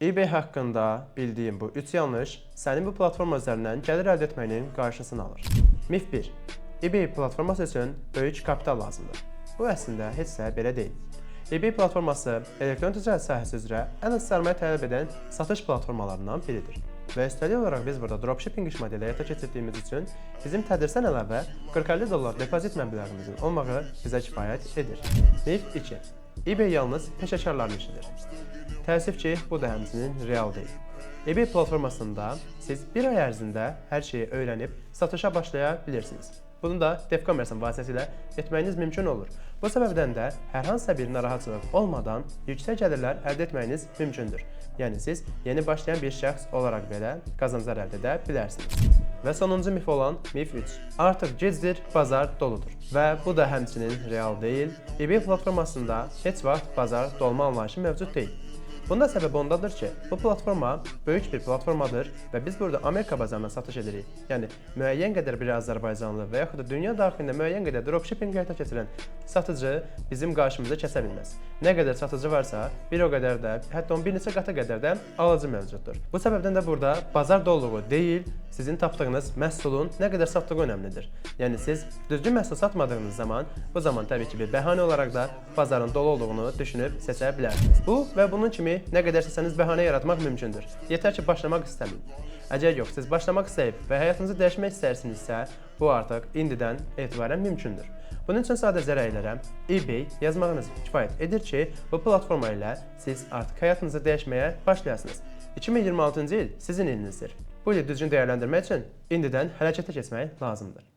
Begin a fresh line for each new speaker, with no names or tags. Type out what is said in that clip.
eBay haqqında bildiyim bu 3 yanlış sənin bu platforma üzərindən gəlir əldə etməyinin qarşısını alır. Mif 1. eBay platforması üçün böyük kapital lazımdır. Bu əslində heç də belə deyil. eBay platforması elektron ticarət sahəsi üzrə ən az sərmayə tələb edən satış platformalarından biridir. Və üstəlik olaraq biz burada dropshipping iş modeli həyata keçirdiyimiz üçün bizim tədirsən əlavə $40-50 depozit məbləğimizin olmağı bizə kifayət edir. Mif 2. eBay yalnız peşəkarların işidir. Təəssüf ki, bu da həmçinin real deyil. eBay platformasında siz bir ay ərzində hər şeyi öyrənib satışa başlaya bilirsiniz. Bunu da DevCommerce vasitəsilə etməyiniz mümkün olur. Bu səbəbdən də hər hansısa bir narahatçılıq olmadan yüksək gəlirlər əldə etməyiniz mümkündür. Yəni siz yeni başlayan bir şəxs olaraq belə qazanclar əldə edə bilərsiniz. Və sonuncu mif olan mif 3. Artıq gecdir, bazar doludur. Və bu da həmçinin real deyil. eBay platformasında heç vaxt bazar dolma anlayışı mövcud deyil. Bunda səbəb ondadır ki, bu platforma böyük bir platformadır və biz burada Amerika bazarına satış edirik. Yəni, müəyyən qədər bir Azərbaycanlı və yaxud da dünya daxilində müəyyən qədər dropshipping həyata keçirən satıcı bizim qarşımıza kəsə bilməz. Nə qədər satıcı varsa, bir o qədər də, hətta bir neçə qata qədər də alıcı mövcuddur. Bu səbəbdən də burada bazar doluluğu deyil, sizin tapdığınız məhsulun nə qədər satdığı önəmlidir. Yəni, siz düzgün məhsul satmadığınız zaman, bu zaman təbii ki, bir bəhanə olaraq da bazarın dolu olduğunu düşünüb seçə bilərsiniz. Bu və bunun kimi nə qədər istəsəniz bəhanə yaratmaq mümkündür. Yetər ki, başlamaq istəməyin. Əgər yox, siz başlamaq istəyib və həyatınızı dəyişmək istəyirsinizsə, bu artıq indidən etibarən mümkündür. Bunun üçün sadəcə rəylərəm eBay yazmağınız kifayət edir ki, bu platforma ilə siz artıq həyatınızı dəyişməyə başlayasınız. 2026-cı il sizin ilinizdir. Bu ili düzgün dəyərləndirmək üçün indidən hərəkətə keçmək lazımdır.